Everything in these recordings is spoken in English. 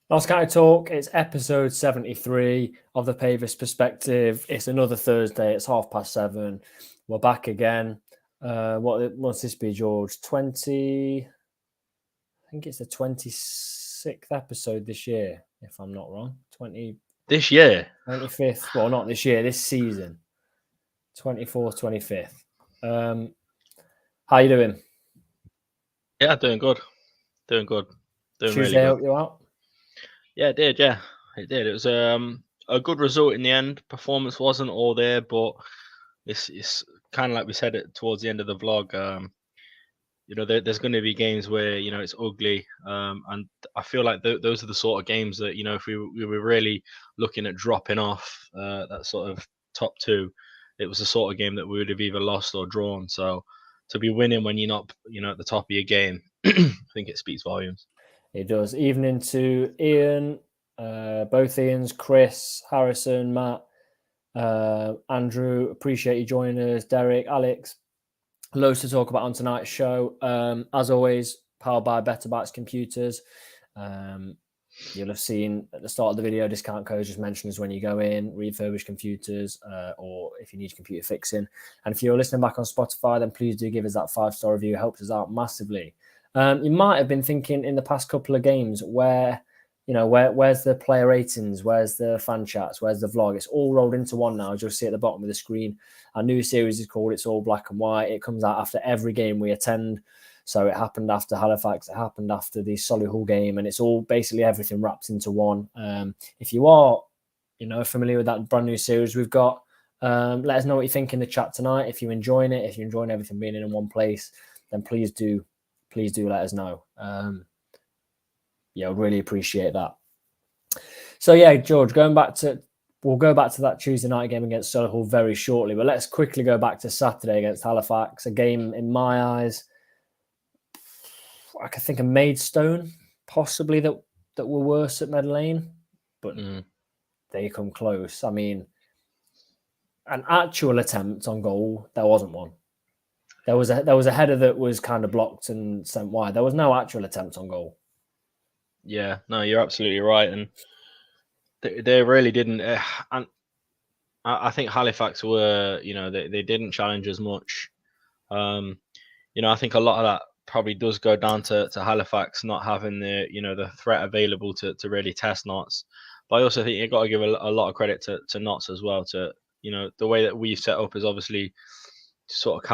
Notts County Talk, it's episode 73 of the Pavis Perspective. It's another Thursday, it's 7:30. We're back again. What must this be, George? I think it's the 26th episode this year, if I'm not wrong. This year? 25th. Well, not this year, this season. 24th, 25th. How you doing? Yeah, doing good. Doing Tuesday really good. helped you out? Yeah, it did. Yeah, it did. It was a good result in the end. Performance wasn't all there, but it's kind of like we said it towards the end of the vlog. There's going to be games where it's ugly, and I feel like those are the sort of games that if we were really looking at dropping off that sort of top two, it was the sort of game that we would have either lost or drawn. So to be winning when you're not at the top of your game, I think it speaks volumes. It does. Evening to Ian, both Ians, Chris, Harrison, Matt, Andrew. Appreciate you joining us. Derek, Alex. Loads to talk about on tonight's show. As always, powered by Better Bytes Computers. You'll have seen at the start of the video, discount code just mentioned as when you go in, refurbished computers, or if you need computer fixing. And if you're listening back on Spotify, then please do give us that 5-star review. It helps us out massively. You might have been thinking in the past couple of games where's the player ratings, where's the fan chats, where's the vlog? It's all rolled into one now, as you'll see at the bottom of the screen. Our new series is called It's All Black and White. It comes out after every game we attend. So it happened after Halifax, it happened after the Solihull game, and it's all basically everything wrapped into one. If you are, familiar with that brand new series we've got, let us know what you think in the chat tonight. If you're enjoying it, if you're enjoying everything being in one place, then please do let us know. I'd really appreciate that. So yeah, George, we'll go back to that Tuesday night game against Solihull very shortly, but let's quickly go back to Saturday against Halifax, a game in my eyes, I could think of Maidstone, possibly that were worse at Meadow Lane, but they come close. I mean, an actual attempt on goal, there wasn't one. There was a header that was kind of blocked and sent wide. There was no actual attempt on goal. Yeah, no, you're absolutely right, and they really didn't. And I think Halifax were, they didn't challenge as much. I think a lot of that probably does go down to Halifax not having the threat available to really test Notts. But I also think you've got to give a lot of credit to Notts as well. To the way that we've set up is obviously to sort of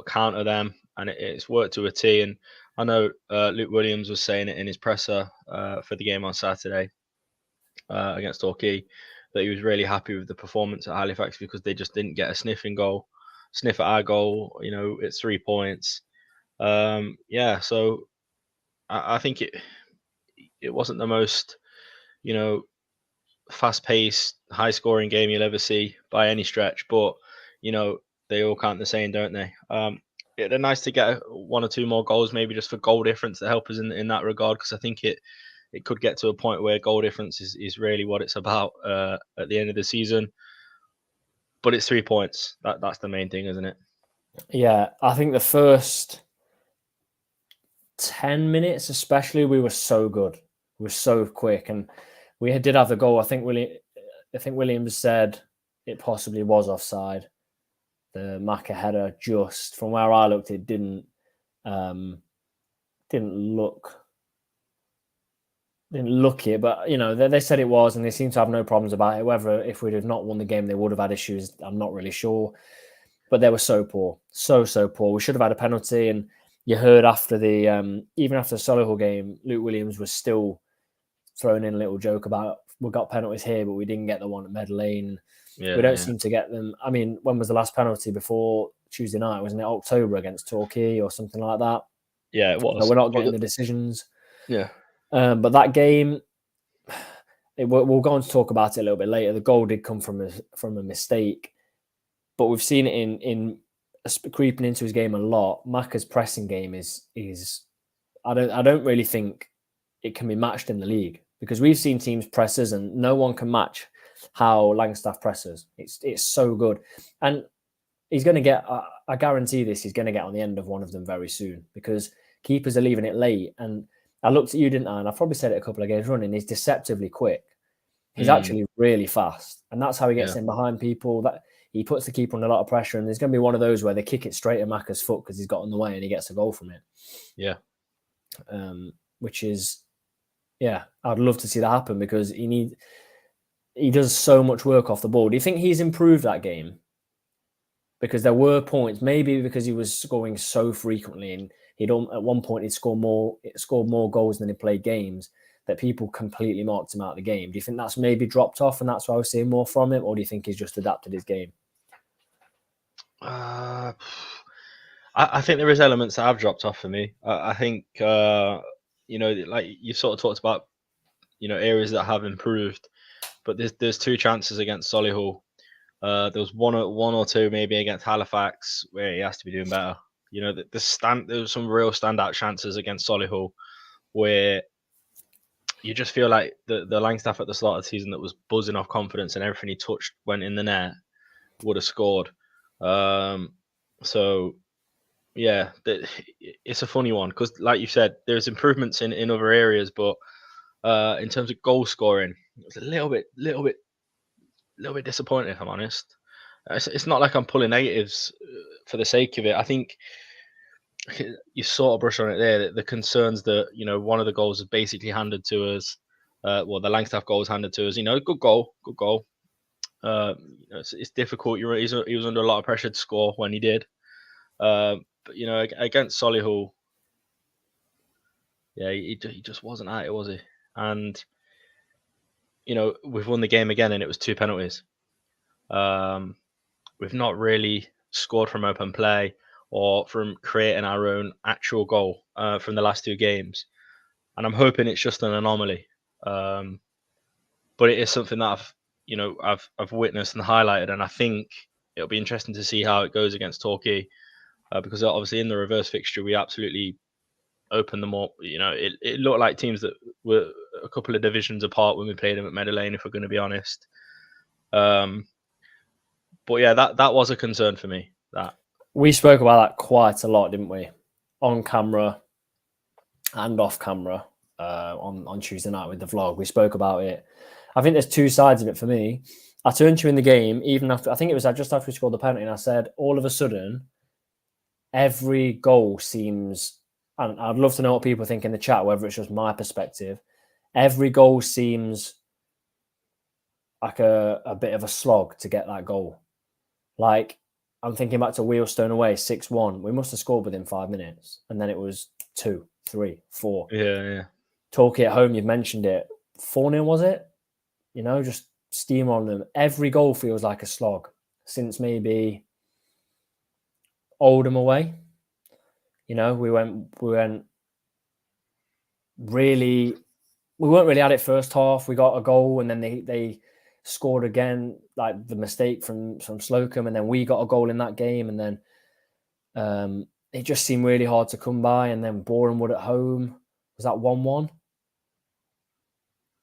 counter them, and it's worked to a T. And I know Luke Williams was saying it in his presser for the game on Saturday against Torquay that he was really happy with the performance at Halifax because they just didn't get a sniff at our goal. It's 3 points. So I think it wasn't the most fast-paced, high-scoring game you'll ever see by any stretch, but they all count the same, don't they? They're nice to get 1 or 2 more goals, maybe just for goal difference to help us in that regard, because I think it could get to a point where goal difference is really what it's about at the end of the season. But it's 3 points. That's the main thing, isn't it? Yeah, I think the first 10 minutes especially, we were so good. We were so quick, and we did have the goal. I think Williams said it possibly was offside. The Maka header, just from where I looked, it didn't look it, but they said it was, and they seem to have no problems about it. Whether if we'd have not won the game, they would have had issues, I'm not really sure. But they were so poor, so poor. We should have had a penalty, and you heard after the even after the Solihull game, Luke Williams was still throwing in a little joke about we got penalties here, but we didn't get the one at Meadow Lane. We don't seem to get them. I mean, when was the last penalty before Tuesday night? Wasn't it October against Torquay or something like that? Yeah, it was. So we're not getting the decisions. Yeah. But that game, we'll go on to talk about it a little bit later. The goal did come from a mistake, but we've seen it in creeping into his game a lot. Maka's pressing game is I don't really think it can be matched in the league, because we've seen teams pressers and no one can match how Langstaff presses. It's so good, and he's going to get. I guarantee this. He's going to get on the end of one of them very soon because keepers are leaving it late. And I looked at you, didn't I? And I've probably said it a couple of games running. He's deceptively quick. He's actually really fast, and that's how he gets in behind people. That he puts the keeper under a lot of pressure, and there's going to be one of those where they kick it straight at Macca's foot because he's got in the way and he gets a goal from it. Yeah. Which is, I'd love to see that happen because he does so much work off the ball. Do you think he's improved that game? Because there were points, maybe because he was scoring so frequently, and at one point he'd scored more goals than he played games, that people completely marked him out of the game. Do you think that's maybe dropped off and that's why we're seeing more from him, or do you think he's just adapted his game? I think there is elements that have dropped off for me. I think like you sort of talked about, areas that have improved, but there's 2 chances against Solihull. There was one or two maybe against Halifax where he has to be doing better. There was some real standout chances against Solihull where you just feel like the Langstaff at the start of the season that was buzzing off confidence and everything he touched went in the net would have scored. So yeah, it's a funny one because, like you said, there's improvements in other areas, but in terms of goal scoring, it was a little bit disappointing, if I'm honest. It's not like I'm pulling negatives for the sake of it. I think you sort of brush on it there. The concerns that one of the goals is basically handed to us. The Langstaff goal was handed to us. Good goal. It's difficult. He was under a lot of pressure to score when he did. But against Solihull, he just wasn't at it, was he? And we've won the game again, and it was 2 penalties. We've not really scored from open play or from creating our own actual goal from the last 2 games, and I'm hoping it's just an anomaly. But it is something that I've witnessed and highlighted, and I think it'll be interesting to see how it goes against Torquay, because obviously in the reverse fixture we absolutely opened them up. It looked like teams that were a couple of divisions apart when we played them at Meadow Lane, if we're going to be honest. But yeah, that was a concern for me. That we spoke about that quite a lot, didn't we? On camera and off camera on Tuesday night with the vlog. We spoke about it. I think there's 2 sides of it for me. I turned to you in the game, even after, I think it was just after we scored the penalty, and I said, all of a sudden, every goal seems, and I'd love to know what people think in the chat, whether it's just my perspective, every goal seems like a bit of a slog to get that goal. Like, I'm thinking back to Wheelstone away, 6-1. We must have scored within 5 minutes. And then it was 2, 3, 4. Yeah. Torquay at home, you've mentioned it. 4-0, was it? Just steam on them. Every goal feels like a slog since maybe Oldham away. We weren't really at it first half. We got a goal and then they scored again, like the mistake from Slocum, and then we got a goal in that game, and then it just seemed really hard to come by. And then Borehamwood at home, was that 1-1?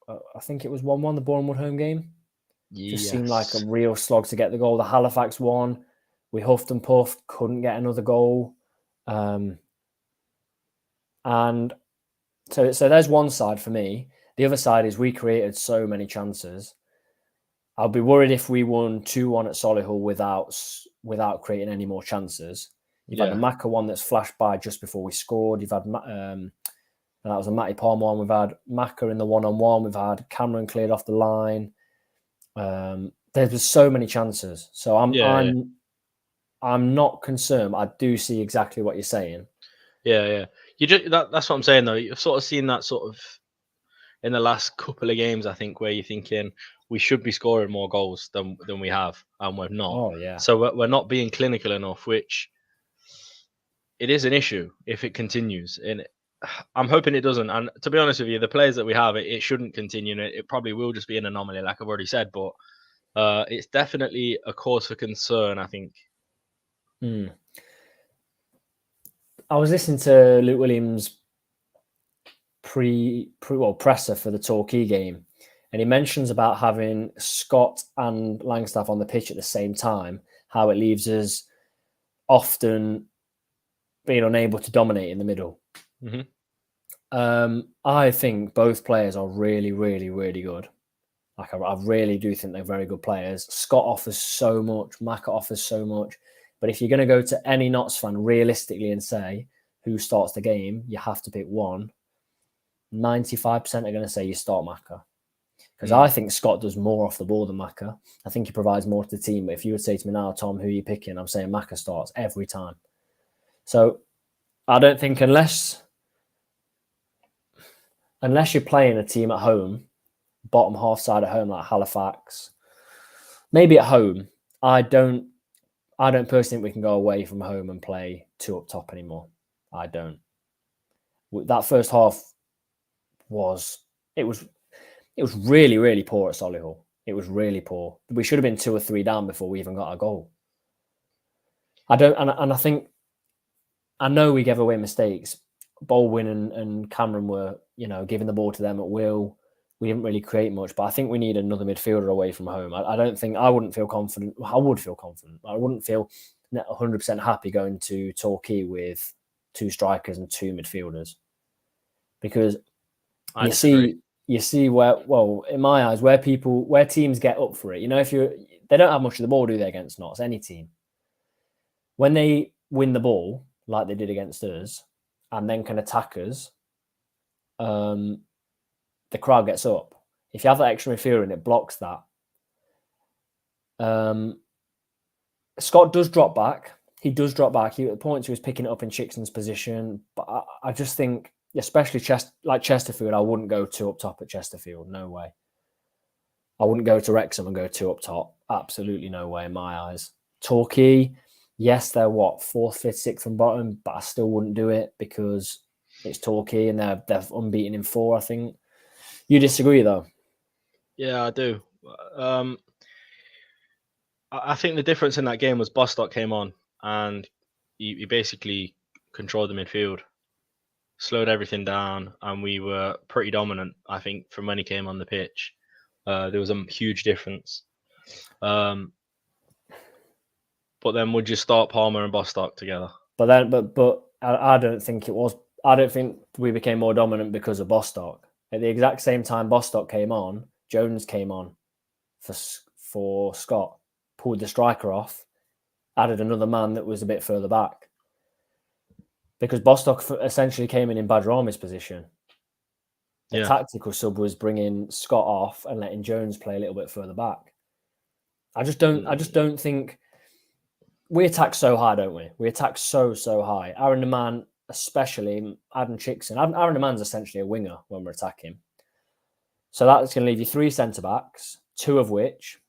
I think it was 1-1, the Borehamwood home game. Just seemed like a real slog to get the goal. The Halifax one, we huffed and puffed, couldn't get another goal. And so there's one side for me. The other side is we created so many chances. I'll be worried if we won 2-1 at Solihull without creating any more chances. You've had the Macca one that's flashed by just before we scored. You've had that was a Matty Palmer one. We've had Macca in the 1-on-1. We've had Cameron cleared off the line. There's so many chances. So I'm not concerned. I do see exactly what you're saying. Yeah. That's what I'm saying though. You've sort of seen that sort of in the last couple of games, I think, where you're thinking we should be scoring more goals than we have, and we're not. Oh yeah. So we're not being clinical enough, which it is an issue if it continues. And I'm hoping it doesn't. And to be honest with you, the players that we have, it shouldn't continue. It probably will just be an anomaly, like I've already said. But it's definitely a cause for concern, I think. I was listening to Luke Williams presser for the Torquay game, And he mentions about having Scott and Langstaff on the pitch at the same time, how it leaves us often being unable to dominate in the middle. I think both players are really, really, really good. Like I really do think they're very good players. Scott offers so much, Maka offers so much. But if you're going to go to any Notts fan realistically and say who starts the game, you have to pick one. 95% are going to say you start Maka. Because I think Scott does more off the ball than Maka. I think he provides more to the team. But if you would say to me now, Tom, who are you picking? I'm saying Maka starts every time. So I don't think unless you're playing a team at home, bottom half side at home like Halifax, maybe at home, I don't personally think we can go away from home and play two up top anymore. I don't. That first half was really, really poor at Solihull. It was really poor. We should have been 2 or 3 down before we even got a goal. I think I know we gave away mistakes. Baldwin and Cameron were, giving the ball to them at will. We didn't really create much, but I think we need another midfielder away from home. I wouldn't feel confident. I would feel confident. I wouldn't feel 100% happy going to Torquay with 2 strikers and 2 midfielders. Because you see where, well, in my eyes, where teams get up for it. They don't have much of the ball, do they, against Notts, any team? When they win the ball, like they did against us, and then can attack us, the crowd gets up. If you have that extra midfielder and it blocks that, Scott does drop back. He does drop back. At points he was picking it up in Chickson's position, but I just think, especially Chesterfield, I wouldn't go 2 up top at Chesterfield. No way. I wouldn't go to Wrexham and go 2 up top. Absolutely no way in my eyes. Torquay, yes, they're 4th, 5th, 6th from bottom, but I still wouldn't do it because it's Torquay and they're unbeaten in 4, I think. You disagree, though? Yeah, I do. I think the difference in that game was Bostock came on and he basically controlled the midfield, slowed everything down, and we were pretty dominant, I think, from when he came on the pitch. There was a huge difference. But then would you start Palmer and Bostock together? But I don't think it was. I don't think we became more dominant because of Bostock. At the exact same time Bostock came on, Jones came on for Scott, pulled the striker off, added another man that was a bit further back. Because Bostock essentially came in Badrami's position. The tactical sub was bringing Scott off and letting Jones play a little bit further back. I just don't think we attack so high, don't we? We attack so high. Aaron the Man, especially Adam Chickson. Aaron the Man's essentially a winger when we're attacking. So that's going to leave you 3 centre backs, 2 of which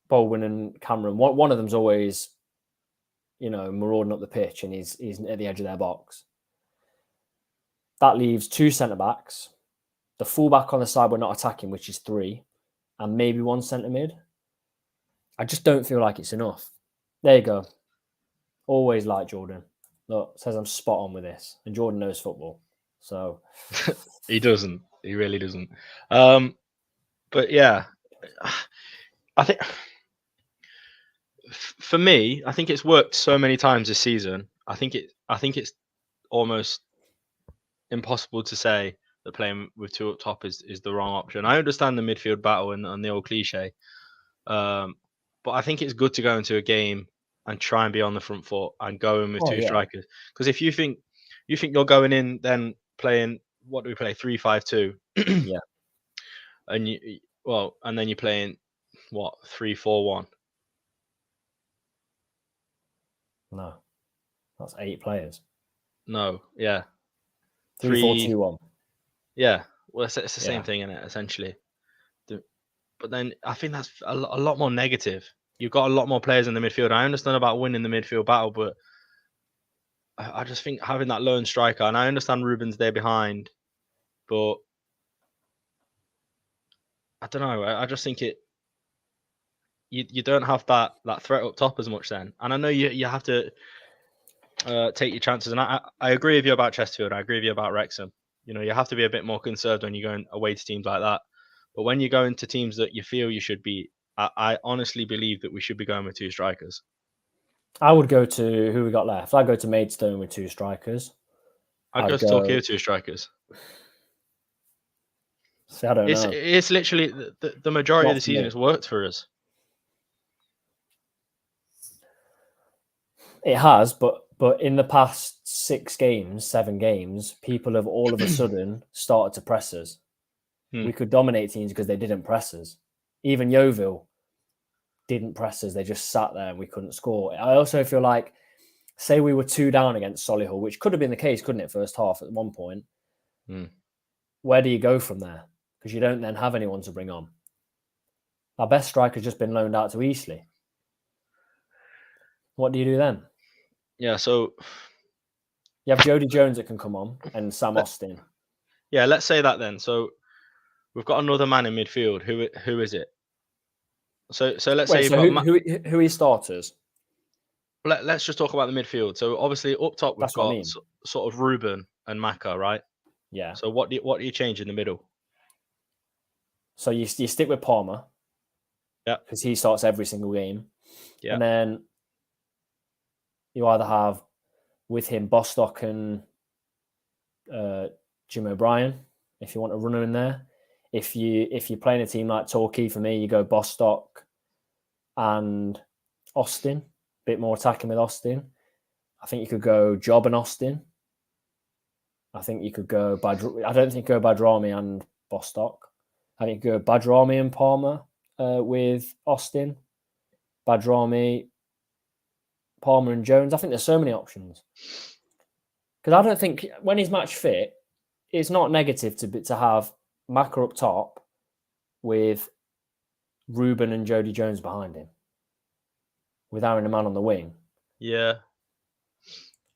Baldwin and Cameron. One of them's always, marauding up the pitch and he's at the edge of their box. That leaves 2 centre backs, the fullback on the side we're not attacking, which is 3, and maybe 1 centre mid. I just don't feel like it's enough. There you go. Always like Jordan. Look, says I'm spot on with this, and Jordan knows football, so he doesn't. He really doesn't. But yeah, I think for me, I think it's worked so many times this season. I think it's almost impossible to say that playing with 2 up top is the wrong option. I understand the midfield battle and the old cliche, but I think it's good to go into a game and try and be on the front foot and go in with 2 strikers. Because if you think you're going in then playing, what do we play, 3-5-2? Yeah. And then you're playing what, 3-4-1? No, that's 8 players. No, yeah, 3-4-2-1. Yeah, well, it's the same thing, isn't it? Essentially, but then I think that's a lot more negative. You've got a lot more players in the midfield. I understand about winning the midfield battle, but I just think having that lone striker, and I understand Ruben's there behind, but I don't know. I just think you don't have that threat up top as much then. And I know you have to take your chances. And I agree with you about Chesterfield. I agree with you about Wrexham. You have to be a bit more conserved when you're going away to teams like that. But when you go into teams that you feel you should be, I honestly believe that we should be going with 2 strikers. I would go to who we got left. I'd go to Maidstone with 2 strikers. I'd go to Torquay with 2 strikers. See, I don't know. It's literally the majority of the season me. has worked for us. It has, but in the past 7 games, people have all of a sudden started to press us. We could dominate teams because they didn't press us. Even Yeovil didn't press us. They just sat there and we couldn't score. I also feel like, say we were 2 down against Solihull, which could have been the case, couldn't it, first half at one point? Where do you go from there? Because you don't then have anyone to bring on. Our best striker's just been loaned out to Eastleigh. What do you do then? Yeah, so you have Jody Jones that can come on and Sam Austin. Yeah, let's say that then. So we've got another man in midfield. Who is it? So let's say who are your starters? Let's just talk about the midfield. So obviously up top we've got sort of Ruben and Maka, right? Yeah. So what do you change in the middle? So you stick with Palmer. Yeah. Because he starts every single game. Yeah. And then you either have with him Bostock and Jim O'Brien, if you want a runner in there. If you're playing a team like Torquay, for me, you go Bostock and Austin. A bit more attacking with Austin. I think you could go Job and Austin. I think you could go I don't think you go Badrami and Bostock. I think you go Badrami and Palmer with Austin. Badrami, Palmer and Jones. I think there's so many options. Because I don't think when he's match fit, it's not negative to have Maka up top with Ruben and Jody Jones behind him, with Aaron a man on the wing. Yeah.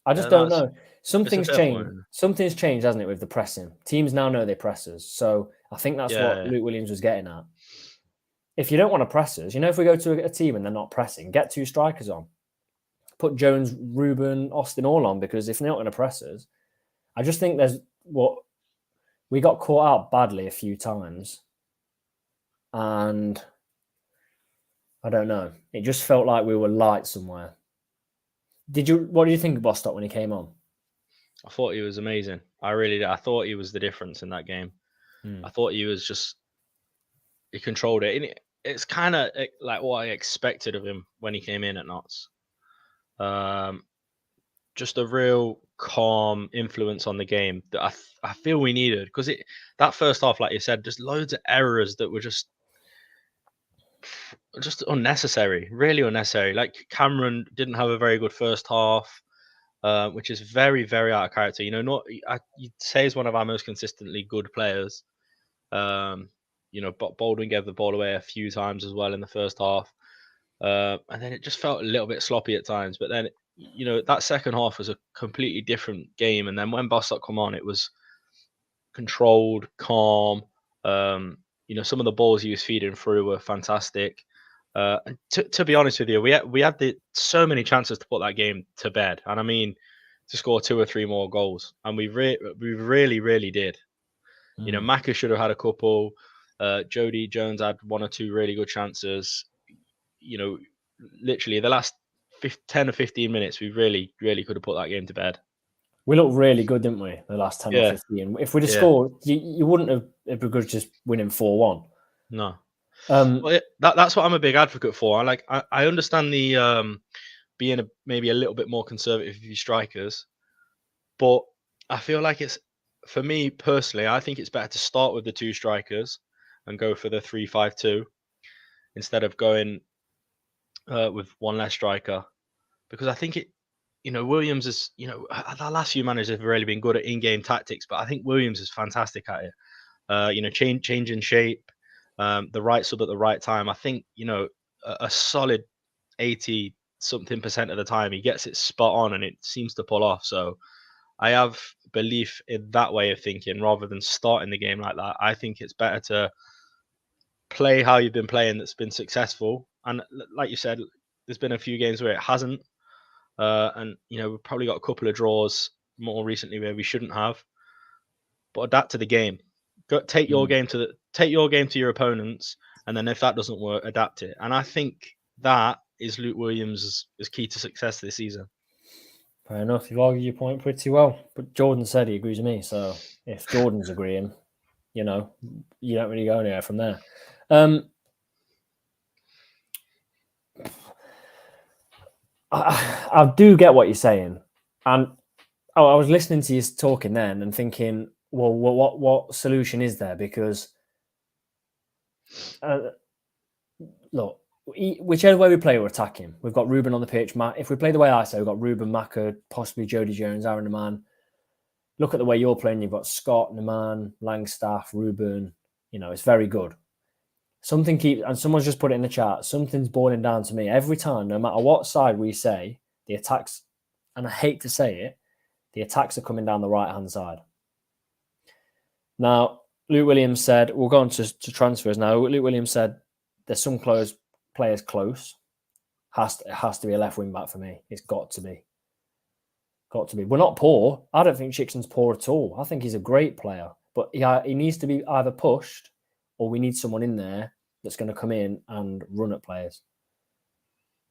I just don't know. Something's changed. Something's changed, hasn't it, with the pressing? Teams now know they press us. So I think that's what Luke Williams was getting at. If you don't want to press us, if we go to a team and they're not pressing, get 2 strikers on. Put Jones, Ruben, Austin all on, because if they're not going to press us, I just think we got caught out badly a few times. And I don't know. It just felt like we were light somewhere. What did you think of Bostock when he came on? I thought he was amazing. I really did. I thought he was the difference in that game. I thought he controlled it. And it's kind of like what I expected of him when he came in at Notts. Just a real calm influence on the game that I feel we needed, because that first half, like you said, just loads of errors that were just unnecessary, really unnecessary. Like Cameron didn't have a very good first half, which is very, very out of character. You'd say he's one of our most consistently good players. But Baldwin gave the ball away a few times as well in the first half. And then it just felt a little bit sloppy at times. But then, that second half was a completely different game. And then when Bostock come on, it was controlled, calm. Some of the balls he was feeding through were fantastic. And to be honest with you, we had so many chances to put that game to bed. And I mean, to score 2 or 3 more goals. And we really, really did. Maka should have had a couple. Jody Jones had 1 or 2 really good chances. Literally the last 10 or 15 minutes, we really, really could have put that game to bed. We looked really good, didn't we? The last 10 or 15. If we'd have scored, you wouldn't have begrudged just winning 4-1. No. Well, that's what I'm a big advocate for. I understand the being maybe a little bit more conservative with your strikers, but I feel like for me personally, I think it's better to start with the 2 strikers and go for the 3-5-2 instead of going with 1 less striker, because I think Williams is, our last few managers have really been good at in-game tactics, but I think Williams is fantastic at it. Changing shape, the right sub at the right time. I think, a solid 80-something% of the time he gets it spot on and it seems to pull off. So I have belief in that way of thinking rather than starting the game like that. I think it's better to play how you've been playing that's been successful. And like you said, there's been a few games where it hasn't. And, we've probably got a couple of draws more recently where we shouldn't have. But adapt to the game. take your game to your opponents, and then if that doesn't work, adapt it. And I think that is Luke Williams' is key to success this season. Fair enough. You've argued your point pretty well. But Jordan said he agrees with me. So if Jordan's agreeing, you don't really go anywhere from there. I do get what you're saying. And I was listening to you talking then and thinking, well, what solution is there? Because, look, whichever way we play, we're attacking. We've got Ruben on the pitch. Matt, if we play the way I say, we've got Ruben, Maka, possibly Jody Jones, Aaron Naman. Look at the way you're playing. You've got Scott, Naman, Langstaff, Ruben. It's very good. And someone's just put it in the chat, something's boiling down to me every time, no matter what side we say, the attacks, and I hate to say it, the attacks are coming down the right-hand side. Now, Luke Williams said, we'll go on to transfers now. Luke Williams said, there's some players close. It has to be a left wing back for me. It's got to be. We're not poor. I don't think Chickson's poor at all. I think he's a great player. But he needs to be either pushed or we need someone in there that's going to come in and run at players.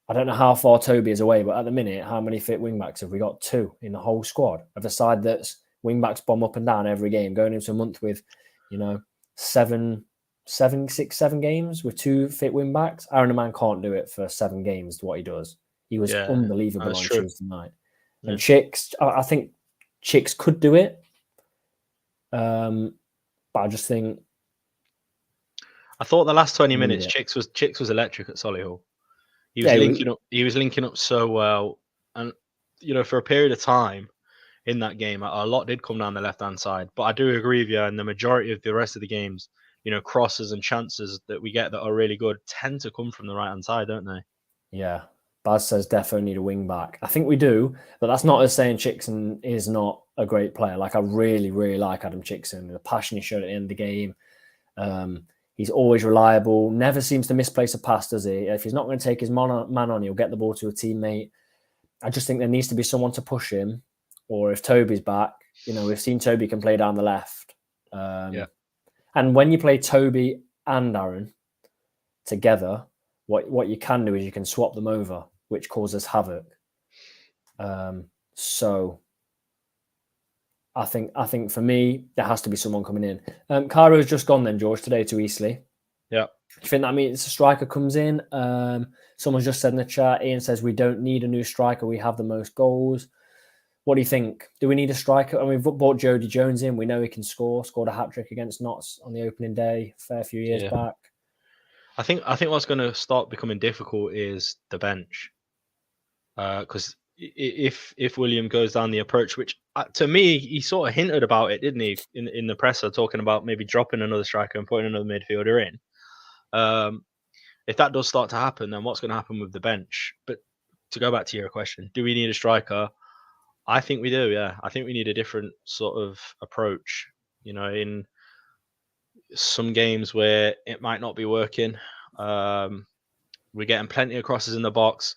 I don't know how far Toby is away, but at the minute, how many fit wing-backs have we got? 2 in the whole squad of a side that's wing-backs bomb up and down every game, going into a month with, 7 games with 2 fit wing-backs. Aaron Naman can't do it for 7 games, what he does. He was unbelievable on Tuesday night. Yeah. And Chicks, I think Chicks could do it. But I just think... I thought the last 20 minutes, Chicks was electric at Solihull. He was linking up so well, and for a period of time in that game, a lot did come down the left-hand side. But I do agree with you, and the majority of the rest of the games, crosses and chances that we get that are really good tend to come from the right-hand side, don't they? Yeah. Baz says defo need a wing back. I think we do, but that's not us saying Chickson is not a great player. Like, I really, really like Adam Chickson. The passion he showed at the end of the game. He's always reliable, never seems to misplace a pass, does he? If he's not going to take his man on, he'll get the ball to a teammate. I just think there needs to be someone to push him. Or if Toby's back, we've seen Toby can play down the left. And when you play Toby and Aaron together, what you can do is you can swap them over, which causes havoc. So I think for me, there has to be someone coming in. Cairo's just gone then, George, today to Eastleigh. Yeah. Do you think that means a striker comes in? Someone's just said in the chat, Ian says, we don't need a new striker. We have the most goals. What do you think? Do we need a striker? And we've brought Jody Jones in. We know he can score. Scored a hat-trick against Notts on the opening day a fair few years back. I think what's going to start becoming difficult is the bench. Because if William goes down the approach, which to me, he sort of hinted about it, didn't he, in the presser, talking about maybe dropping another striker and putting another midfielder in. If that does start to happen, then what's going to happen with the bench? But to go back to your question, do we need a striker? I think we do, yeah. I think we need a different sort of approach, in some games where it might not be working. We're getting plenty of crosses in the box.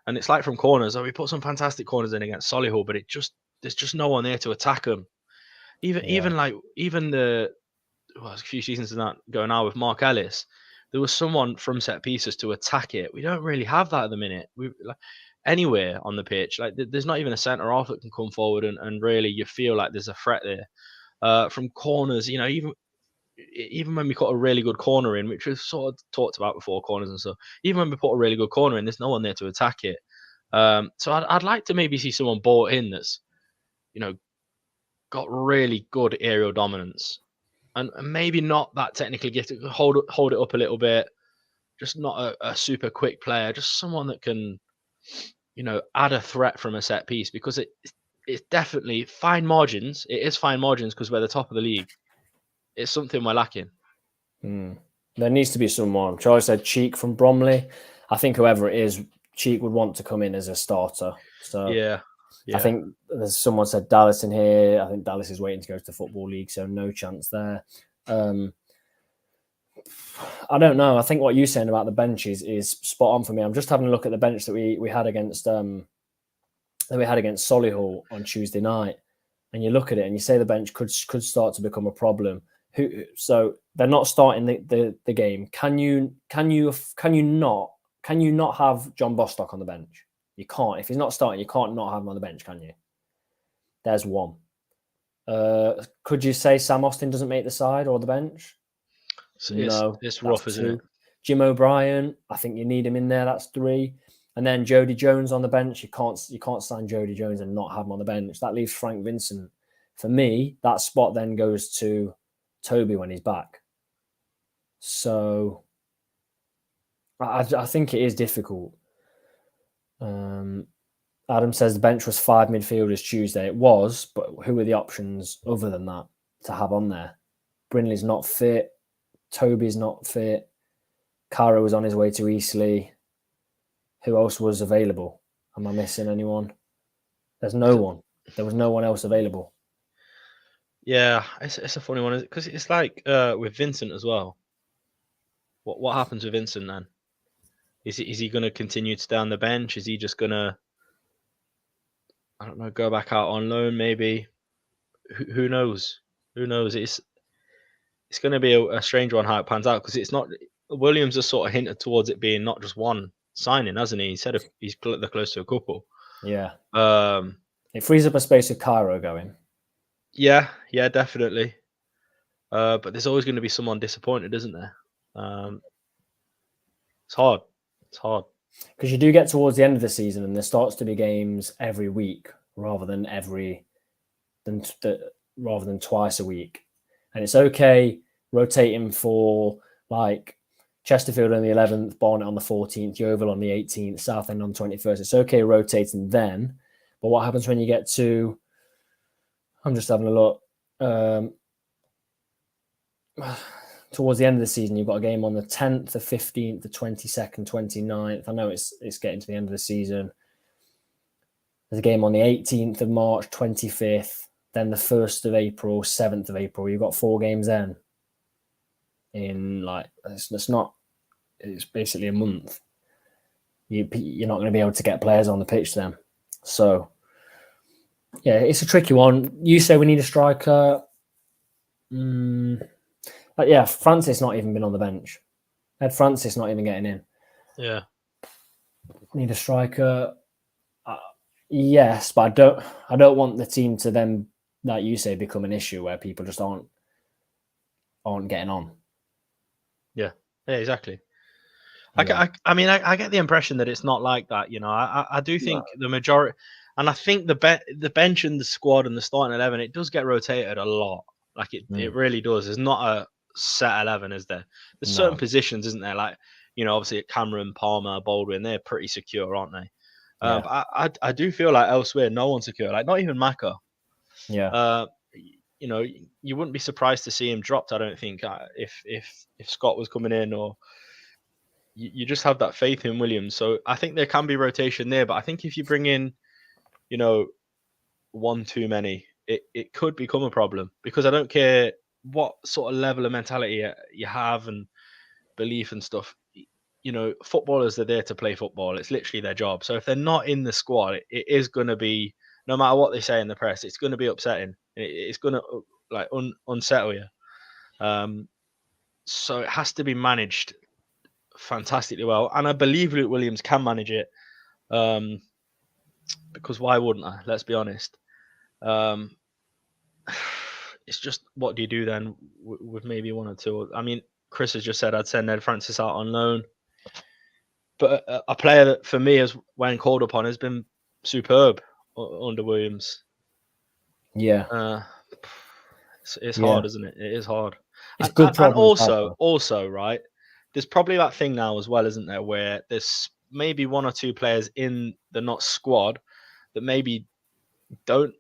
And it's like from corners. We put some fantastic corners in against Solihull, but there's just no one there to attack them. Even a few seasons ago now with Mark Ellis, there was someone from set pieces to attack it. We don't really have that at the minute. Anywhere on the pitch, there's not even a centre half that can come forward and really you feel like there's a threat there. From corners, even when we got a really good corner in, which we've sort of talked about before, corners and stuff, even when we put a really good corner in, there's no one there to attack it. So I'd like to maybe see someone bought in that's, got really good aerial dominance and maybe not that technically gifted, hold it up a little bit, just not a super quick player, just someone that can, add a threat from a set piece, because it's definitely fine margins. It is fine margins because we're the top of the league. It's something we're lacking. There needs to be someone. Charlie said Cheek from Bromley. I think whoever it is, Cheek would want to come in as a starter. So yeah. I think there's someone said Dallas in here. I think Dallas is waiting to go to the Football League, so no chance there. I don't know. I think what you're saying about the bench is spot on for me. I'm just having a look at the bench that we had against Solihull on Tuesday night, and you look at it and you say the bench could start to become a problem. So they're not starting the game. Can you not have John Bostock on the bench? You can't. If he's not starting, you can't not have him on the bench, can you? There's one. Could you say Sam Austin doesn't make the side or the bench? No, it's rough, isn't it? Jim O'Brien, I think you need him in there. That's 3. And then Jody Jones on the bench. You can't sign Jody Jones and not have him on the bench. That leaves Frank Vincent. For me, that spot then goes to Toby when he's back. So I think it is difficult. Adam says the bench was 5 midfielders Tuesday. It was, but who are the options other than that to have on there? Brinley's not fit. Toby's not fit. Caro was on his way to Eastleigh. Who else was available? Am I missing anyone? There's no one. There was no one else available. Yeah, it's a funny one because it's like with Vincent as well. What happens with Vincent then? Is he going to continue to stay on the bench? Is he just going to, I don't know, go back out on loan maybe? Who knows? Who knows? It's going to be a strange one how it pans out because it's not. Williams has sort of hinted towards it being not just one signing, hasn't he? He said he's close to a couple. Yeah. It frees up a space with Cairo going. Yeah, definitely. But there's always going to be someone disappointed, isn't there? It's hard. It's hard. Because you do get towards the end of the season and there starts to be games every week rather than twice a week. And it's okay rotating for like Chesterfield on the 11th, Barnet on the 14th, Yeovil on the 18th, Southend on the 21st. It's okay rotating then. But what happens when you get to, I'm just having a look, towards the end of the season, you've got a game on the 10th, the 15th, the 22nd, 29th. I know it's getting to the end of the season. There's a game on the 18th of March, 25th, then the 1st of April, 7th of April. You've got 4 games then. It's basically a month. You're not going to be able to get players on the pitch then. So, yeah, it's a tricky one. You say we need a striker. But yeah, Francis not even been on the bench. Ed Francis not even getting in. Yeah. Need a striker. Yes, but I don't want the team to then, like you say, become an issue where people just aren't getting on. Yeah, exactly. Yeah. I get the impression that it's not like that. You know, I do think the majority, and I think the bench and the squad and the starting 11, it does get rotated a lot. Like it really does. There's not a set 11, is there? There's certain positions, isn't there? Like, you know, obviously Cameron, Palmer, Baldwin, they're pretty secure, aren't they? Yeah. But I do feel like elsewhere, no one's secure. Like not even Maka. Yeah. You know, you wouldn't be surprised to see him dropped. I don't think if Scott was coming in, or you just have that faith in Williams. So I think there can be rotation there. But I think if you bring in, you know, one too many, it could become a problem because I don't care what sort of level of mentality you have and belief and stuff. You know, footballers are there to play football. It's literally their job. So if they're not in the squad, it is going to be, no matter what they say in the press, it's going to be upsetting. It's going to like unsettle you. So it has to be managed fantastically well. And I believe Luke Williams can manage it. Because why wouldn't I? Let's be honest. It's just, what do you do then with maybe one or two? I mean, Chris has just said I'd send Ed Francis out on loan. But a player that, for me, when called upon, has been superb under Williams. Yeah. It's hard, isn't it? It is hard. It's good. And also, right, there's probably that thing now as well, isn't there, where there's maybe one or two players in the not squad that maybe don't,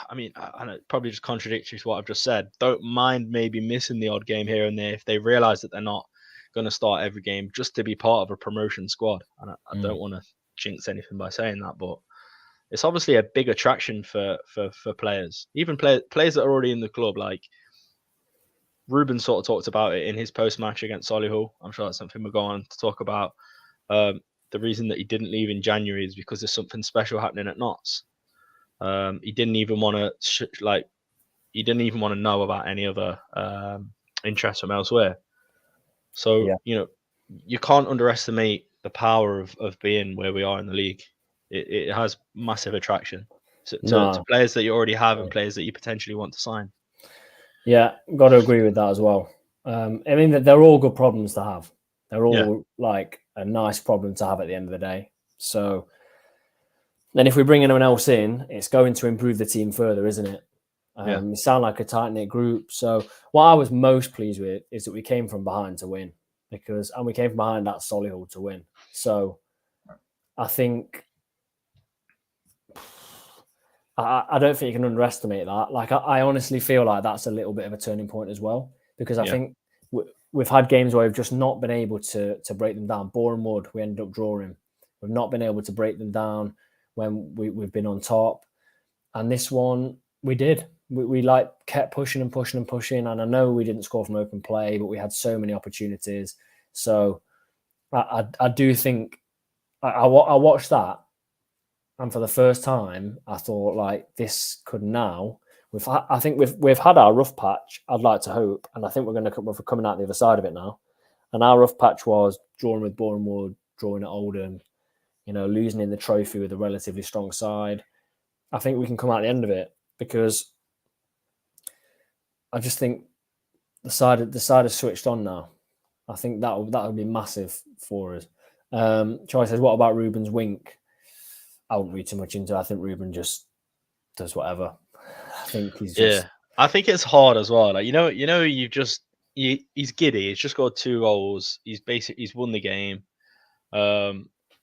I mean, I know, probably just contradictory to what I've just said, don't mind maybe missing the odd game here and there if they realise that they're not going to start every game just to be part of a promotion squad. And I don't want to jinx anything by saying that, but it's obviously a big attraction for players, even players that are already in the club. Like Ruben sort of talked about it in his post-match against Solihull. I'm sure that's something we'll go on to talk about. The reason that he didn't leave in January is because there's something special happening at Notts. He didn't even want to he didn't even want to know about any other interest from elsewhere. So, Yeah. you can't underestimate the power of being where we are in the league. It has massive attraction to No. players that you already have and players that you potentially want to sign. Yeah, got to agree with that as well. I mean, they're all good problems to have. They're all like a nice problem to have at the end of the day. So then if we bring anyone else in, it's going to improve the team further, isn't it? You sound like a tight-knit group. So what I was most pleased with is that we came from behind to win, and we came from behind that Solihull to win. So I think I don't think you can underestimate that. Like I honestly feel like that's a little bit of a turning point as well, because I think we've had games where we've just not been able to break them down. Bournemouth, we ended up drawing. We've not been able to break them down when we've been on top. And this one, we did. We like kept pushing and pushing and pushing. And I know we didn't score from open play, but we had so many opportunities. So I do think I watched that. And for the first time, I thought like this could now. I think we've had our rough patch. I'd like to hope, and I think we're coming out the other side of it now. And our rough patch was drawing with Bournemouth, drawing at Oldham, losing in the trophy with a relatively strong side. I think we can come out the end of it because I just think the side has switched on now. I think that would be massive for us. Troy says, "What about Ruben's wink?" I wouldn't read too much into it. I think Ruben just does whatever. I think he's just. Yeah, I think it's hard as well. Like he's giddy. He's just got 2 goals. He's won the game.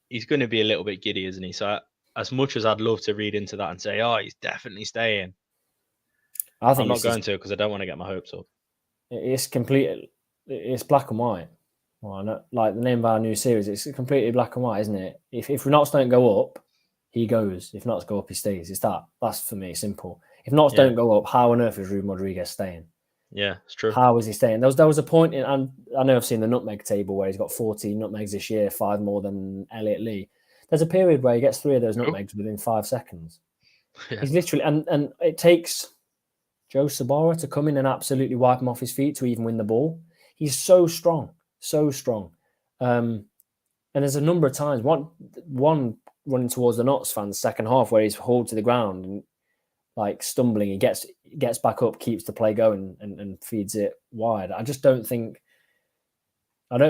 He's going to be a little bit giddy, isn't he? So as much as I'd love to read into that and say, oh, he's definitely staying, I'm not going to because I don't want to get my hopes up. It's complete. It's black and white. Well, like the name of our new series, it's completely black and white, isn't it? If Knots don't go up, he goes. If Knots go up, he stays. It's that. That's for me simple. If Knots don't go up, how on earth is Ruben Rodriguez staying? Yeah, it's true. How is he staying? There was a point in, and I know I've seen the nutmeg table where he's got 14 nutmegs this year, 5 more than Elliot Lee. There's a period where he gets 3 of those nutmegs within 5 seconds. Yeah. He's literally, and it takes Joe Sabara to come in and absolutely wipe him off his feet to even win the ball. He's so strong, so strong. And there's a number of times, one running towards the Knots fans second half where he's hauled to the ground and like stumbling, he gets back up, keeps the play going and feeds it wide. I don't think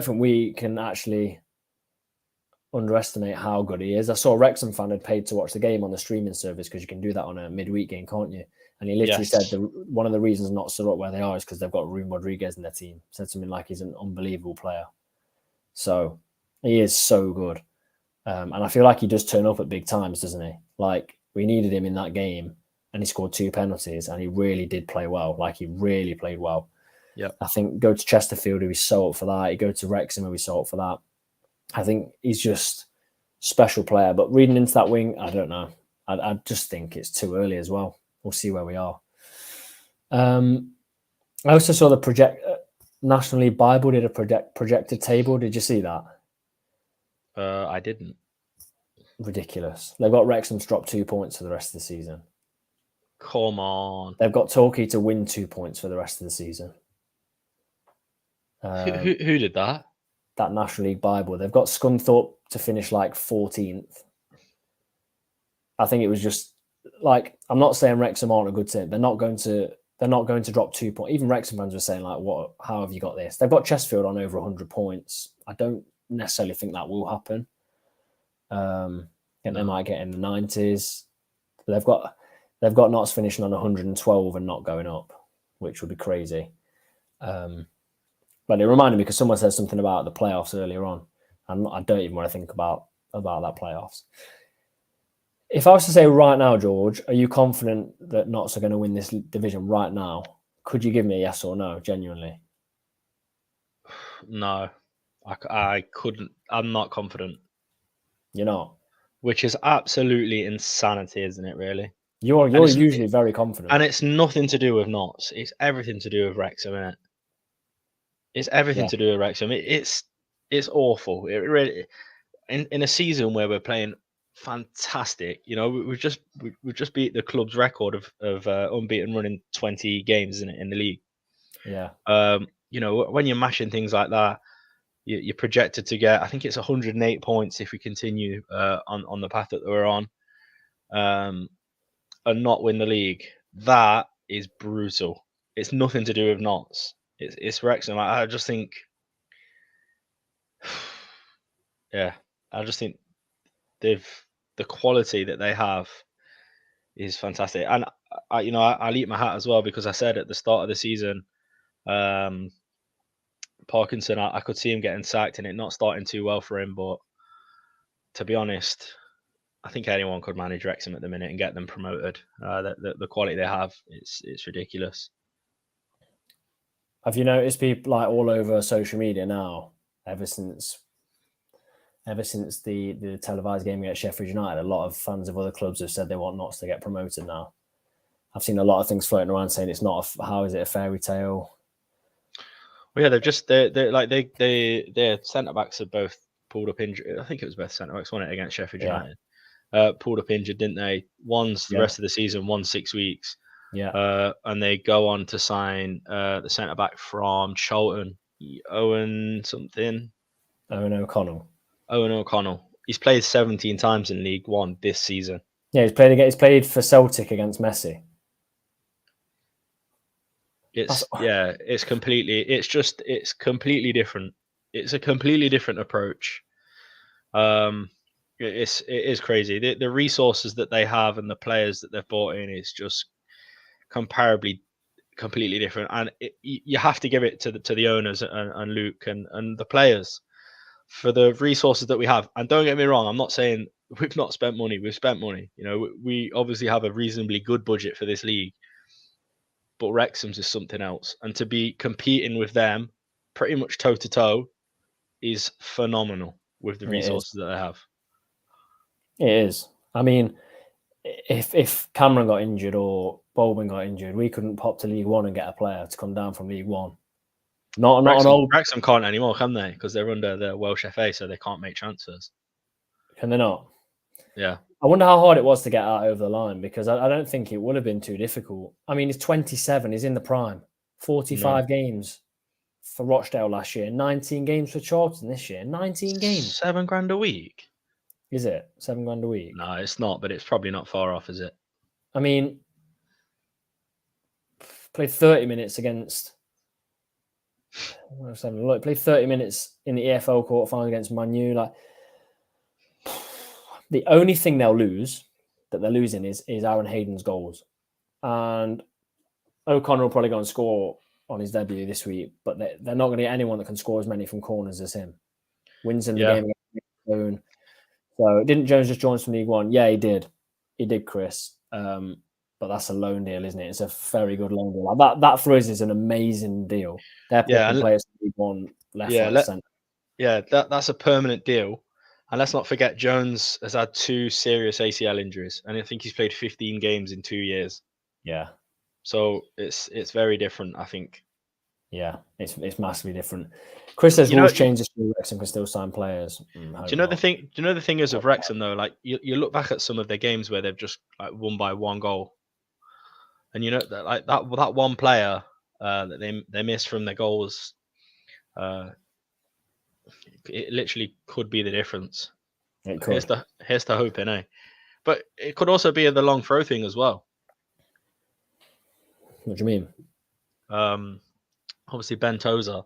we can actually underestimate how good he is. I saw a Wrexham fan had paid to watch the game on the streaming service because you can do that on a midweek game, can't you? And he literally said one of the reasons not so up where they are is because they've got Ruben Rodriguez in their team. Said something like he's an unbelievable player. So he is so good. And I feel like he does turn up at big times, doesn't he? Like we needed him in that game and he scored 2 penalties and he really did play well. Like he really played well. Yeah. I think go to Chesterfield, who he's so up for that. He go to Wrexham, who he's so up for that. I think he's just a special player. But reading into that wing, I don't know. I just think it's too early as well. We'll see where we are. I also saw the National League Bible did a projected table. Did you see that? I didn't. Ridiculous. They've got Wrexham's dropped 2 points for the rest of the season. Come on. They've got Torquay to win 2 points for the rest of the season. Who did that? That National League Bible. They've got Scunthorpe to finish like 14th. I think it was just like, I'm not saying Wrexham aren't a good team. They're not going to drop 2 points. Even Wrexham fans were saying like, how have you got this? They've got Chesterfield on over 100 points. I don't necessarily think that will happen. They might get in the 90s. But they've got Notts finishing on 112 and not going up, which would be crazy. But it reminded me because someone said something about the playoffs earlier on, and I don't even want to think about that playoffs. If I was to say right now, George, are you confident that Notts are going to win this division right now? Could you give me a yes or no, genuinely? No, I couldn't. I'm not confident. You're not? Which is absolutely insanity, isn't it, really? You're usually very confident. And it's nothing to do with Notts. It's everything to do with Wrexham, isn't it? It's everything to do with Wrexham. It's awful. It really, in a season where we're playing fantastic, we've just beat the club's record of unbeaten running 20 games, isn't it, in the league? Yeah. when you're mashing things like that, you're projected to get, I think it's 108 points if we continue on the path that we're on, and not win the league. That is brutal. It's nothing to do with Notts. It's Wrexham. I just think, yeah, I just think the quality that they have is fantastic. And I'll eat my hat as well, because I said at the start of the season, Parkinson, I could see him getting sacked and it not starting too well for him. But to be honest, I think anyone could manage Wrexham at the minute and get them promoted. The quality they have, it's ridiculous. Have you noticed people like all over social media now, ever since the televised game against Sheffield United, a lot of fans of other clubs have said they want Notts to get promoted now. I've seen a lot of things floating around saying it's not how is it a fairy tale? Well, yeah, their centre backs have both pulled up injured. I think it was both centre backs, wasn't it, against Sheffield United? Pulled up injured, didn't they? One's the rest of the season, one's 6 weeks. Yeah. And they go on to sign the centre back from Charlton, Owen O'Connell. He's played 17 times in League One this season. Yeah, he's played for Celtic against Messi. It's completely different. It's a completely different approach. It is crazy. The resources that they have and the players that they've brought in is just comparably completely different. And you have to give it to the owners and Luke and the players for the resources that we have. And don't get me wrong, I'm not saying we've not spent money. We've spent money. We obviously have a reasonably good budget for this league. But Wrexham's is something else. And to be competing with them pretty much toe to toe is phenomenal with the resources that they have. It is. I mean, if Cameron got injured or Baldwin got injured, we couldn't pop to League One and get a player to come down from League One. Wrexham can't anymore, can they? Because they're under the Welsh FA, so they can't make transfers. Can they not? Yeah. I wonder how hard it was to get out over the line, because I don't think it would have been too difficult. I mean, he's 27, he's in the prime. 45 games for Rochdale last year, 19 games for Charlton this year. 19 games. $7,000 a week. Is it? $7,000 a week? No, it's not, but it's probably not far off, is it? I mean, played 30 minutes against... Played 30 minutes in the EFL quarterfinal against Man U. Like, the only thing they're losing is Aaron Hayden's goals. And O'Connor will probably go and score on his debut this week, but they're not going to get anyone that can score as many from corners as him. Wins in the game against. So didn't Jones just join us from League One? Yeah, he did. He did, Chris. But that's a loan deal, isn't it? It's a very good loan deal. Like that for us is an amazing deal. They're picking players from League One left, right, centre. Yeah, that's a permanent deal. And let's not forget, Jones has had 2 serious ACL injuries, and I think he's played 15 games in 2 years. Yeah. So it's very different, I think. Yeah, it's massively different. Chris says rules change this year, Wrexham can still sign players. Do you know the thing is of Wrexham though? Like you look back at some of their games where they've just like won by 1 goal, and that one player that they missed from their goals, it literally could be the difference. It could. Here's to hoping, eh? But it could also be the long throw thing as well. What do you mean? Obviously Ben Tozer,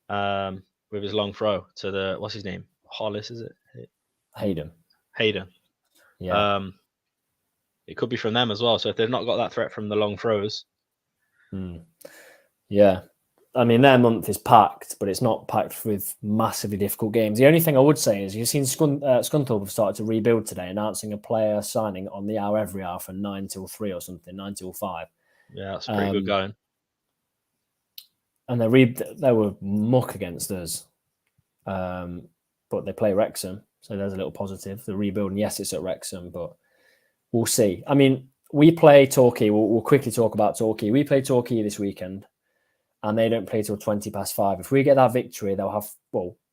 with his long throw to the, what's his name? Hollis, is it? Hayden. Yeah. It could be from them as well. So if they've not got that threat from the long throws. Yeah. I mean, their month is packed, but it's not packed with massively difficult games. The only thing I would say is you've seen Scunthorpe have started to rebuild today, announcing a player signing on the hour every hour from 9 till 3 or something, 9 till 5. Yeah, that's pretty good going. And they were muck against us, but they play Wrexham, so there's a little positive. The rebuilding, yes, it's at Wrexham, but we'll see. I mean, we play Torquay. We'll quickly talk about Torquay. We play Torquay this weekend, and they don't play till 5:20. If we get that victory, they'll have,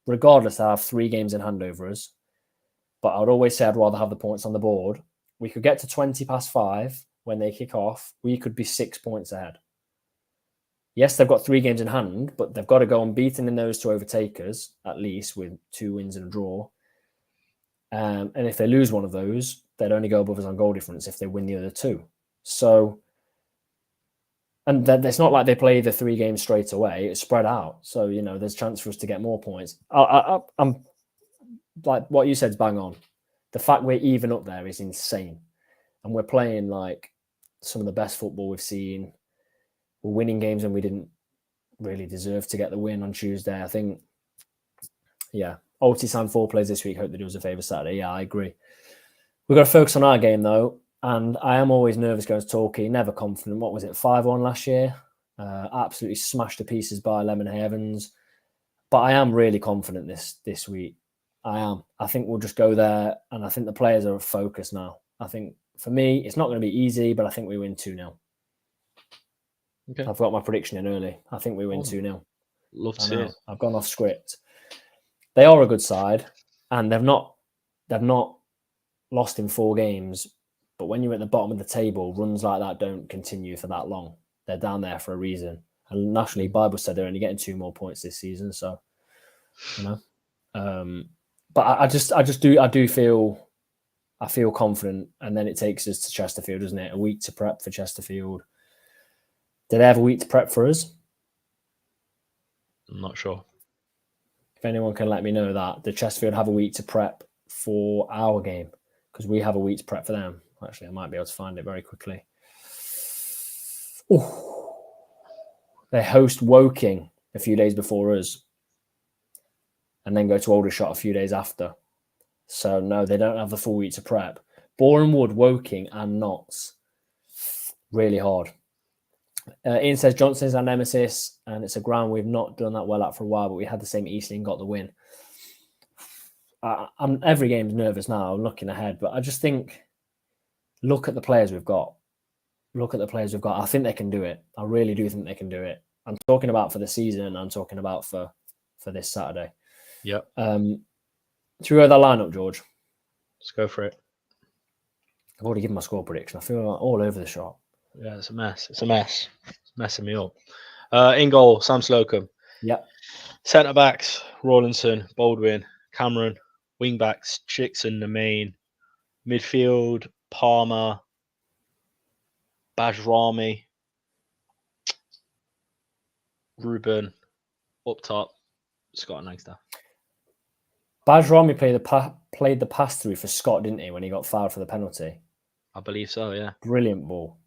regardless, they'll have 3 games in hand over us. But I'd always say I'd rather have the points on the board. We could get to 5:20 when they kick off. We could be 6 points ahead. Yes, they've got 3 games in hand, but they've got to go unbeaten in those to overtake us, at least with 2 wins and a draw. And if they lose one of those, they'd only go above us on goal difference if they win the other 2. So, and it's not like they play the 3 games straight away. It's spread out. So, there's a chance for us to get more points. I'm like what you said is bang on. The fact we're even up there is insane. And we're playing like some of the best football we've seen. We're winning games and we didn't really deserve to get the win on Tuesday. I think, yeah, Alti signed 4 players this week. Hope they do us a favour Saturday. Yeah, I agree. We've got to focus on our game, though. And I am always nervous going to Torquay, never confident. What was it, 5-1 last year? Absolutely smashed to pieces by Lemon Evans. But I am really confident this week. I am. I think we'll just go there. And I think the players are focused now. I think, for me, it's not going to be easy, but I think we win 2-0. Okay. I've got my prediction in early. I think we win 2-0. Love to see it. I've gone off script. They are a good side, and they've not lost in 4 games. But when you're at the bottom of the table, runs like that don't continue for that long. They're down there for a reason. And National League Bible said they're only getting 2 more points this season. So, but I do feel confident. And then it takes us to Chesterfield, doesn't it? A week to prep for Chesterfield. Did they have a week to prep for us? I'm not sure. If anyone can let me know that. Did Chesterfield have a week to prep for our game? Because we have a week to prep for them. Actually, I might be able to find it very quickly. Ooh. They host Woking a few days before us and then go to Aldershot a few days after. So, no, they don't have the full week to prep. Boreham Wood, Woking and Notts. Really hard. Ian says Johnson's our nemesis and it's a ground we've not done that well at for a while, but we had the same Eastleigh and got the win. Every game's nervous now. I'm looking ahead, but I just think, look at the players we've got. I think they can do it. I really do think they can do it. I'm talking about for the season. I'm talking about for this Saturday. Yeah. Should we go that lineup, George? Let's go for it. I've already given my score prediction. I feel like all over the shop. Yeah, it's a mess. It's messing me up. In goal, Sam Slocum. Yep. Centre backs, Rawlinson, Baldwin, Cameron. Wing backs, Chickson, Nemain. Midfield, Palmer, Bajrami, Ruben. Up top, Scott and Langstaff. Bajrami played the pass through for Scott, didn't he, when he got fouled for the penalty? I believe so, yeah. Brilliant ball.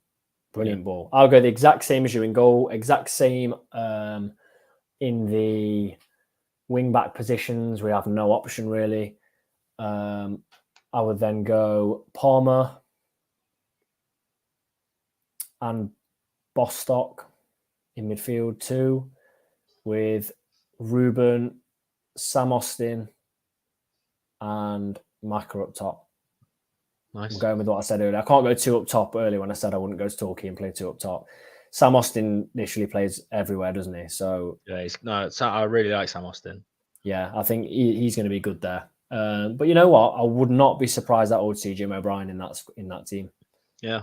Ball. I'll go the exact same as you in goal, exact same in the wing back positions. We have no option really. I would then go Palmer and Bostock in midfield too, with Ruben, Sam Austin, and Maka up top. Nice. I'm going with what I said earlier. I can't go 2 up top earlier when I said I wouldn't go to Torquay and play 2 up top. Sam Austin literally plays everywhere, doesn't he? So yeah, I really like Sam Austin. Yeah, I think he's going to be good there. But you know what? I would not be surprised that I would see Jim O'Brien in that team. Yeah,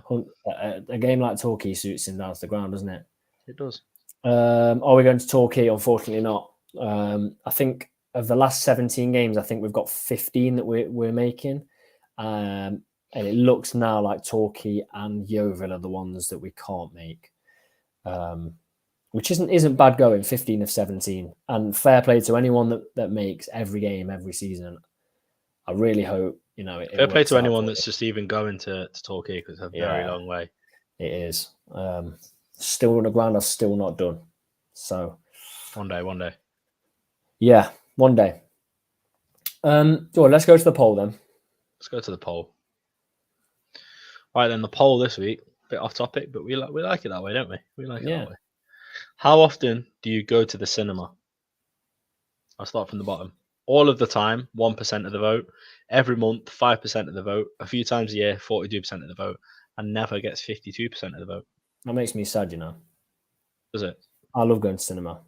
a game like Torquay suits him down to the ground, doesn't it? It does. Are we going to Torquay? Unfortunately, not. I think of the last 17 games, I think we've got 15 that we're making. And it looks now like Torquay and Yeovil are the ones that we can't make, which isn't bad going, 15 of 17. And fair play to anyone that makes every game, every season. I really hope, fair play to anyone that's just even going to Torquay, because it's a very long way. It is. Still on the ground, are still not done. So one day. Yeah, one day. Let's go to the poll then. Let's go to the poll. Right then, the poll this week, a bit off topic, but we like it that way, don't we? We like it that way. How often do you go to the cinema? I'll start from the bottom. All of the time, 1% of the vote. Every month, 5% of the vote. A few times a year, 42% of the vote. And never gets 52% of the vote. That makes me sad, Does it? I love going to cinema.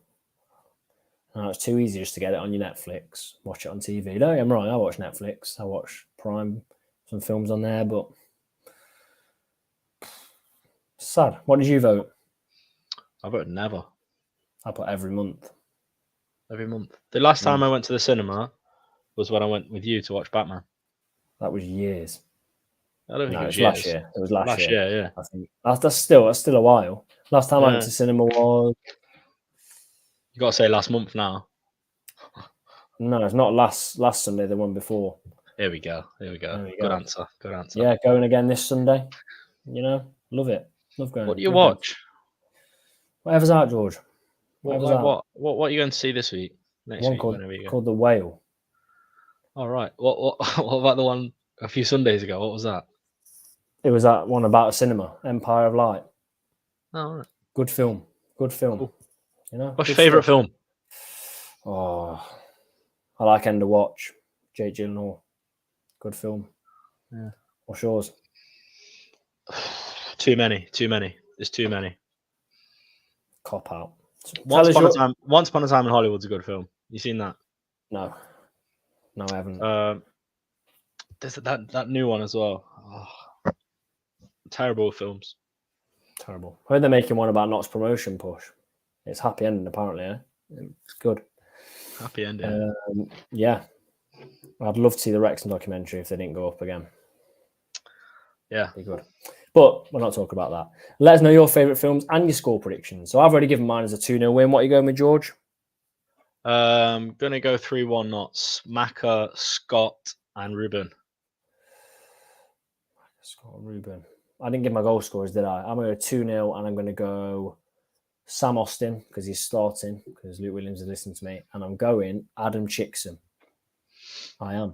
It's too easy just to get it on your Netflix, watch it on TV. No, I'm wrong. I watch Netflix. I watch Prime, some films on there, but sad. What did you vote? I voted never. I put every month. Every month. The last time I went to the cinema was when I went with you to watch Batman. That was years. I don't think No, it it was was last years. year. It was last year. year, yeah. I think that's still a while. Last time I went Yeah. to cinema was You got to say last month now. no, it's not last Sunday. The one before. Here we go. Here we go. There we Good go. answer. Good answer. Yeah, going again this Sunday. You know, love it. Love going. What do you love going. watch? Whatever's out, George. What Whatever's like out. what are you going to see this week? Next One week, whenever you go. called The Whale. All right. What what about the one a few Sundays ago? What was that? It was that one about a cinema, Empire of Light. Oh, all right. Good film. Good film. Cool. You know. What's your good favourite stuff. film? Oh, I like End of Watch. Jake Gyllenhaal. Good film. Yeah. What's yours? Too many. There's too many. Cop out. Once Upon a Time in Hollywood's a good film. You seen that? No, I haven't. There's that new one as well. Oh, terrible films. Terrible. I heard they're making one about Knott's promotion push. It's happy ending apparently. Eh? It's good. Happy ending. Yeah. I'd love to see the Wrexham documentary if they didn't go up again. Yeah, be good. But we're not talking about that. Let us know your favourite films and your score predictions. So I've already given mine as a 2-0 win. What are you going with, George? Gonna go 3-1 Notts. Maka, Scott, and Ruben. Scott and Ruben. I didn't give my goal scorers, did I? I'm going to go 2-0 and I'm going to go Sam Austin because he's starting because Luke Williams is listening to me. And I'm going Adam Chickson. I am.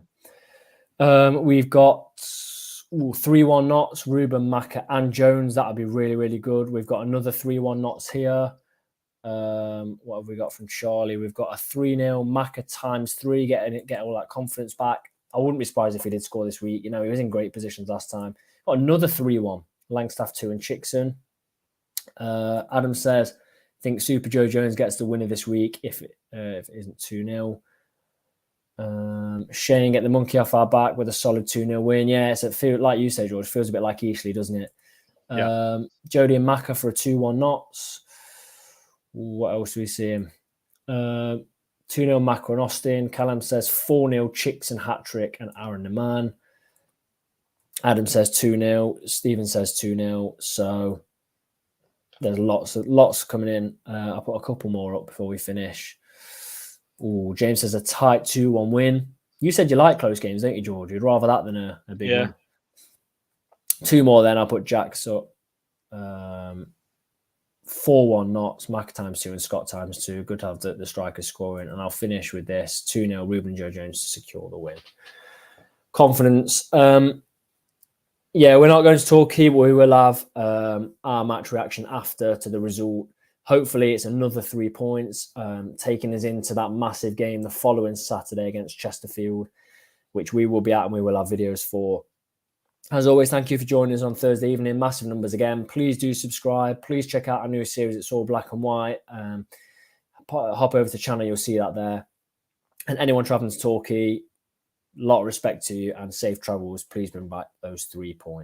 We've got 3-1 Notts, Ruben, Maka, and Jones. That'll be really, really good. We've got another 3-1 Notts here. What have we got from Charlie? We've got a 3-0 Maka ×3, get all that confidence back. I wouldn't be surprised if he did score this week. You know, he was in great positions last time. Got another 3-1, Langstaff 2 and Chickson. Adam says, I think Super Joe Jones gets the winner this week if it isn't 2-0. Shane get the monkey off our back with a solid 2-0 win. Yeah, it's like you say, George, feels a bit like Eastleigh, doesn't it? Yeah. Jody and Maka for a 2-1 Notts. What else do we see him? 2-0 Maka and Austin. Callum says 4-0 Chicks and hat-trick and Aaron the man. Adam says 2-0. Stephen says 2-0. So there's lots coming in. I'll put a couple more up before we finish. Ooh, James says a tight 2-1 win. You said you like close games, don't you, George? You'd rather that than a big win. 2 more then. I'll put Jack's up. 4-1 Notts, Mac ×2 and Scott ×2. Good to have the strikers scoring. And I'll finish with this 2-0 Ruben Joe Jones to secure the win. Confidence. Yeah, we're not going to Torquay, but we will have our match reaction after to the result. Hopefully, it's another 3 points, taking us into that massive game the following Saturday against Chesterfield, which we will be at and we will have videos for. As always, thank you for joining us on Thursday evening. Massive numbers again. Please do subscribe. Please check out our new series. It's all black and white. Hop over to the channel. You'll see that there. And anyone traveling to Torquay, a lot of respect to you and safe travels. Please bring back those 3 points.